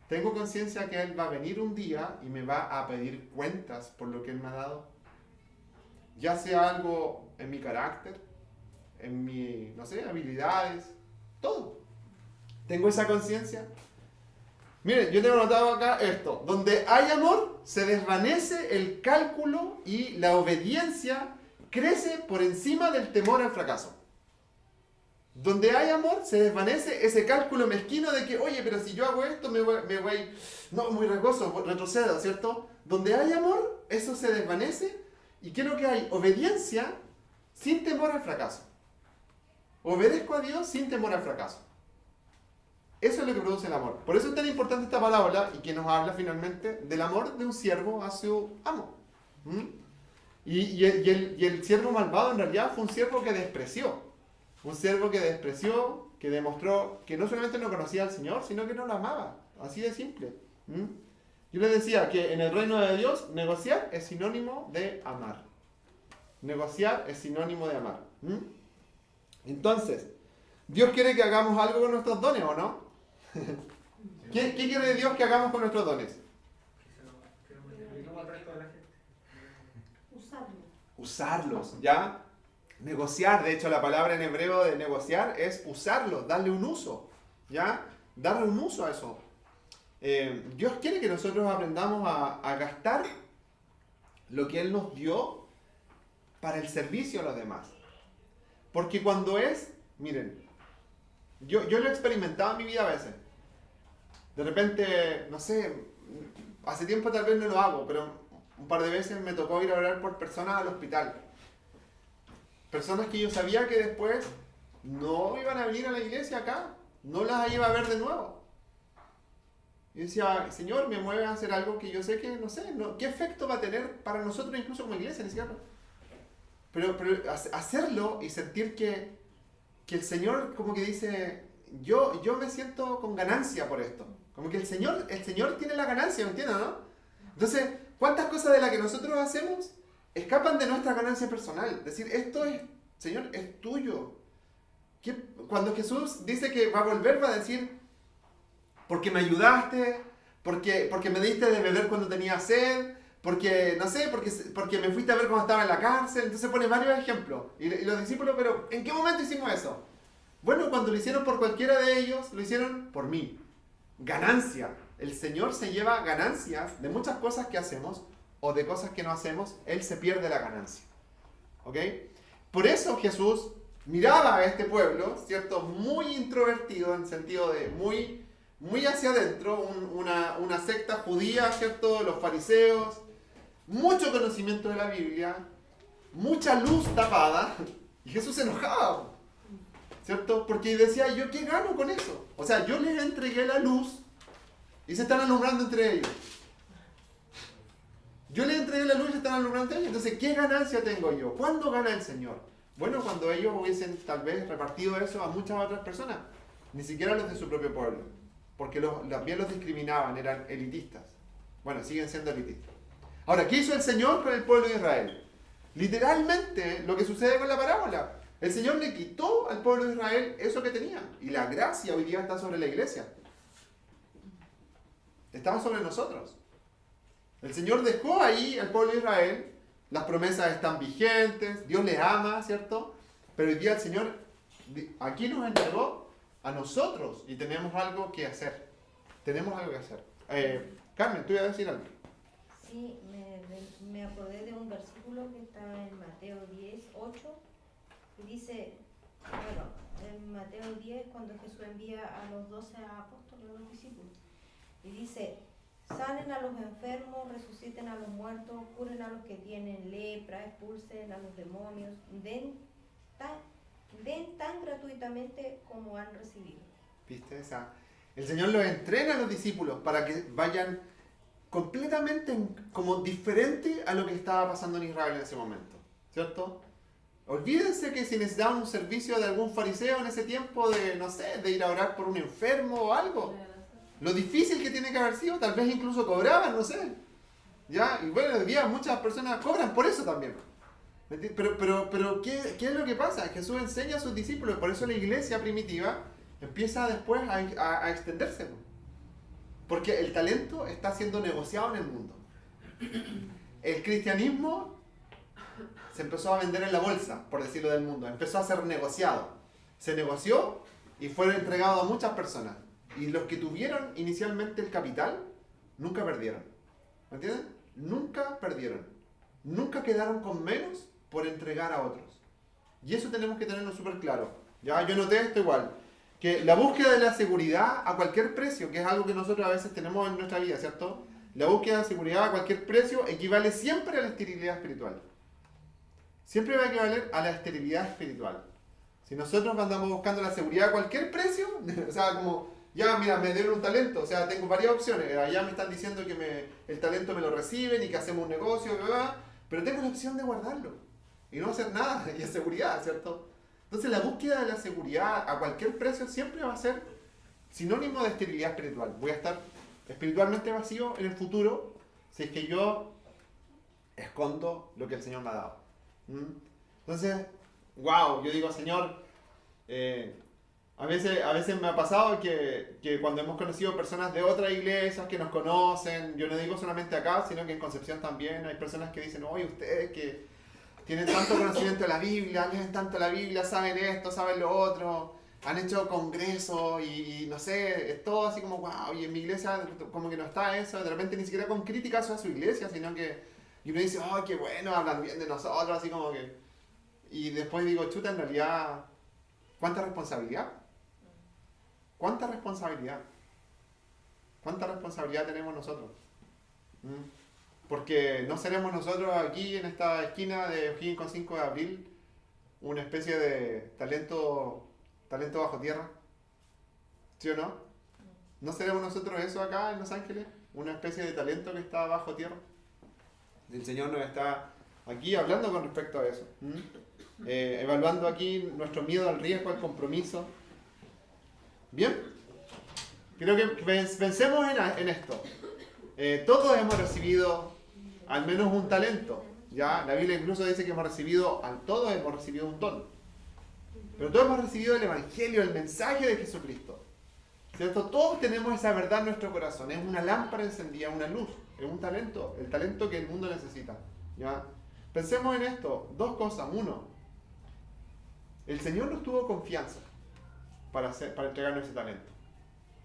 ¿Tengo conciencia que Él va a venir un día y me va a pedir cuentas por lo que Él me ha dado? Ya sea algo en mi carácter, en mi, no sé, habilidades, todo. ¿Tengo esa conciencia? Miren, yo tengo anotado acá esto. Donde hay amor, se desvanece el cálculo y la obediencia crece por encima del temor al fracaso. Donde hay amor, se desvanece ese cálculo mezquino de que, oye, pero si yo hago esto, me voy no, muy riesgoso, retrocedo, ¿cierto? Donde hay amor, eso se desvanece. ¿Y qué es lo que hay? Obediencia sin temor al fracaso. Obedezco a Dios sin temor al fracaso. Eso es lo que produce el amor. Por eso es tan importante esta parábola y que nos habla finalmente del amor de un siervo a su amo. Y el siervo malvado en realidad fue un siervo que despreció. Un siervo que despreció, que demostró que no solamente no conocía al Señor, sino que no lo amaba. Así de simple. Yo les decía que en el reino de Dios, negociar es sinónimo de amar. Negociar es sinónimo de amar. Entonces, ¿Dios quiere que hagamos algo con nuestros dones o no? ¿Qué quiere Dios que hagamos con nuestros dones? Que lo multipliquemos al resto de la gente. Usarlos, ¿ya? Negociar, de hecho la palabra en hebreo de negociar es usarlos, darle un uso, ¿ya? Darle un uso a eso. Dios quiere que nosotros aprendamos a gastar lo que Él nos dio para el servicio a los demás. Porque cuando miren, yo lo he experimentado en mi vida a veces. De repente, no sé, hace tiempo tal vez no lo hago, pero un par de veces me tocó ir a orar por personas al hospital. Personas que yo sabía que después no iban a venir a la iglesia acá, no las iba a ver de nuevo. Y decía, Señor, me mueve a hacer algo que yo sé que, no sé, ¿qué efecto va a tener para nosotros incluso como iglesia? Ni siquiera. Pero hacerlo y sentir que el Señor como que dice, yo me siento con ganancia por esto. Como que el Señor tiene la ganancia, ¿me entiendes, no? Entonces, ¿cuántas cosas de las que nosotros hacemos escapan de nuestra ganancia personal? Decir, esto es, Señor, es tuyo. Cuando Jesús dice que va a volver, va a decir, porque me ayudaste, porque me diste de beber cuando tenía sed, porque, no sé, porque me fuiste a ver cuando estaba en la cárcel. Entonces pone varios ejemplos. Y los discípulos, pero ¿en qué momento hicimos eso? Bueno, cuando lo hicieron por cualquiera de ellos, lo hicieron por mí. Ganancia. El Señor se lleva ganancias de muchas cosas que hacemos o de cosas que no hacemos. Él se pierde la ganancia. ¿Ok? Por eso Jesús miraba a este pueblo, ¿cierto? Muy introvertido en sentido de muy hacia adentro, una secta judía, ¿cierto? Los fariseos, mucho conocimiento de la Biblia, mucha luz tapada, y Jesús se enojaba, ¿cierto? Porque decía, ¿yo qué gano con eso? O sea, yo les entregué la luz y se están alumbrando entre ellos. Yo les entregué la luz y se están alumbrando entre ellos. Entonces, ¿qué ganancia tengo yo? ¿Cuándo gana el Señor? Bueno, cuando ellos hubiesen tal vez repartido eso a muchas otras personas, ni siquiera los de su propio pueblo, porque también los discriminaban, eran elitistas. Bueno, siguen siendo elitistas. Ahora, ¿qué hizo el Señor con el pueblo de Israel? Literalmente, lo que sucede con la parábola. El Señor le quitó al pueblo de Israel eso que tenía. Y la gracia hoy día está sobre la iglesia. Estaba sobre nosotros. El Señor dejó ahí al pueblo de Israel. Las promesas están vigentes. Dios les ama, ¿cierto? Pero hoy día el Señor aquí nos entregó a nosotros. Y tenemos algo que hacer. Tenemos algo que hacer. Carmen, tú ibas a decir algo. Sí, me acordé de un versículo que está en Mateo 10, 8, y dice, bueno, en Mateo 10, cuando Jesús envía a los 12 apóstoles, a los discípulos, y dice, sanen a los enfermos, resuciten a los muertos, curen a los que tienen lepra, expulsen a los demonios, den den tan gratuitamente como han recibido. ¿Viste? El Señor los entrena a los discípulos para que vayan completamente como diferente a lo que estaba pasando en Israel en ese momento. ¿Cierto? Olvídense que si necesitaban un servicio de algún fariseo en ese tiempo de, no sé, de ir a orar por un enfermo o algo. Lo difícil que tiene que haber sido, tal vez incluso cobraban, no sé. ¿Ya? Y bueno, hoy día muchas personas cobran por eso también. Pero ¿qué es lo que pasa? Jesús enseña a sus discípulos, por eso la iglesia primitiva empieza después a extenderse. Porque el talento está siendo negociado en el mundo. El cristianismo se empezó a vender en la bolsa, por decirlo del mundo. Empezó a ser negociado. Se negoció y fue entregado a muchas personas. Y los que tuvieron inicialmente el capital, nunca perdieron. ¿Me entienden? Nunca perdieron. Nunca quedaron con menos por entregar a otros. Y eso tenemos que tenerlo súper claro. Ya, yo noté esto igual. Que la búsqueda de la seguridad a cualquier precio, que es algo que nosotros a veces tenemos en nuestra vida, ¿cierto? La búsqueda de seguridad a cualquier precio equivale siempre a la esterilidad espiritual. Siempre va a equivaler a la esterilidad espiritual. Si nosotros andamos buscando la seguridad a cualquier precio, o sea, como, ya, mira, me dieron un talento, o sea, tengo varias opciones. Allá me están diciendo que el talento me lo reciben y que hacemos un negocio, bla, pero tengo la opción de guardarlo y no hacer nada, y es seguridad, ¿cierto? Entonces la búsqueda de la seguridad a cualquier precio siempre va a ser sinónimo de esterilidad espiritual. Voy a estar espiritualmente vacío en el futuro si es que yo escondo lo que el Señor me ha dado. Entonces, wow, yo digo, Señor, a veces me ha pasado que cuando hemos conocido personas de otras iglesias que nos conocen, yo no digo solamente acá, sino que en Concepción también hay personas que dicen, oye, ustedes que tienen tanto conocimiento de la Biblia, leen tanto la Biblia, saben esto, saben lo otro, han hecho congresos y no sé, es todo así como, wow, y en mi iglesia como que no está eso, de repente ni siquiera con críticas a su iglesia, sino que y uno dice, oh, qué bueno, hablan bien de nosotros, así como que... Y después digo, chuta, en realidad, ¿cuánta responsabilidad? ¿Cuánta responsabilidad? ¿Cuánta responsabilidad tenemos nosotros? Porque no seremos nosotros aquí en esta esquina de O'Higgins con 5 de abril una especie de talento bajo tierra. ¿Sí o no? ¿No seremos nosotros eso acá en Los Ángeles? Una especie de talento que está bajo tierra. El Señor nos está aquí hablando con respecto a eso. Evaluando aquí nuestro miedo al riesgo, al compromiso. Bien, creo que pensemos en esto. Todos hemos recibido al menos un talento. ¿Ya? La Biblia incluso dice que todos hemos recibido un don. Pero todos hemos recibido el Evangelio, el mensaje de Jesucristo. ¿Cierto? Todos tenemos esa verdad en nuestro corazón. Es una lámpara encendida, una luz. Es un talento, el talento que el mundo necesita. ¿Ya? Pensemos en esto, dos cosas. Uno, el Señor nos tuvo confianza para entregarnos ese talento.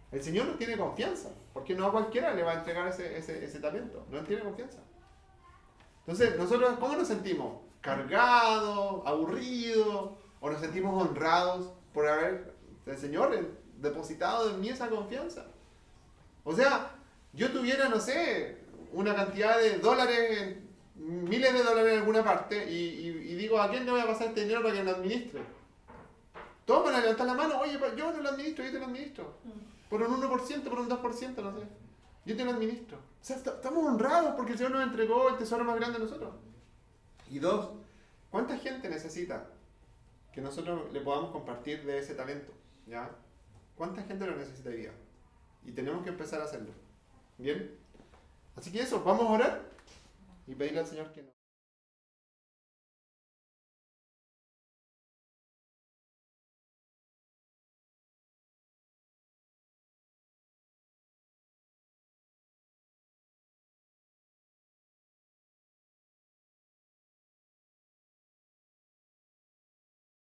El Señor nos tiene confianza, porque no a cualquiera le va a entregar ese talento. No tiene confianza. Entonces, nosotros, ¿cómo nos sentimos? ¿Cargados? ¿Aburridos? ¿O nos sentimos honrados por haber el Señor depositado en mí esa confianza? O sea, yo tuviera, no sé, una cantidad de dólares, miles de dólares en alguna parte, y digo, ¿a quién le voy a pasar este dinero para que lo administre? Todos van a levantar la mano, oye, yo te lo administro. Por un 1%, por un 2%, no sé. Yo te lo administro. O sea, estamos honrados porque el Señor nos entregó el tesoro más grande a nosotros. Y dos, ¿cuánta gente necesita que nosotros le podamos compartir de ese talento? ¿Ya? ¿Cuánta gente lo necesita hoy día? Y tenemos que empezar a hacerlo. ¿Bien? Así que eso, vamos a orar y pedirle al Señor que nos...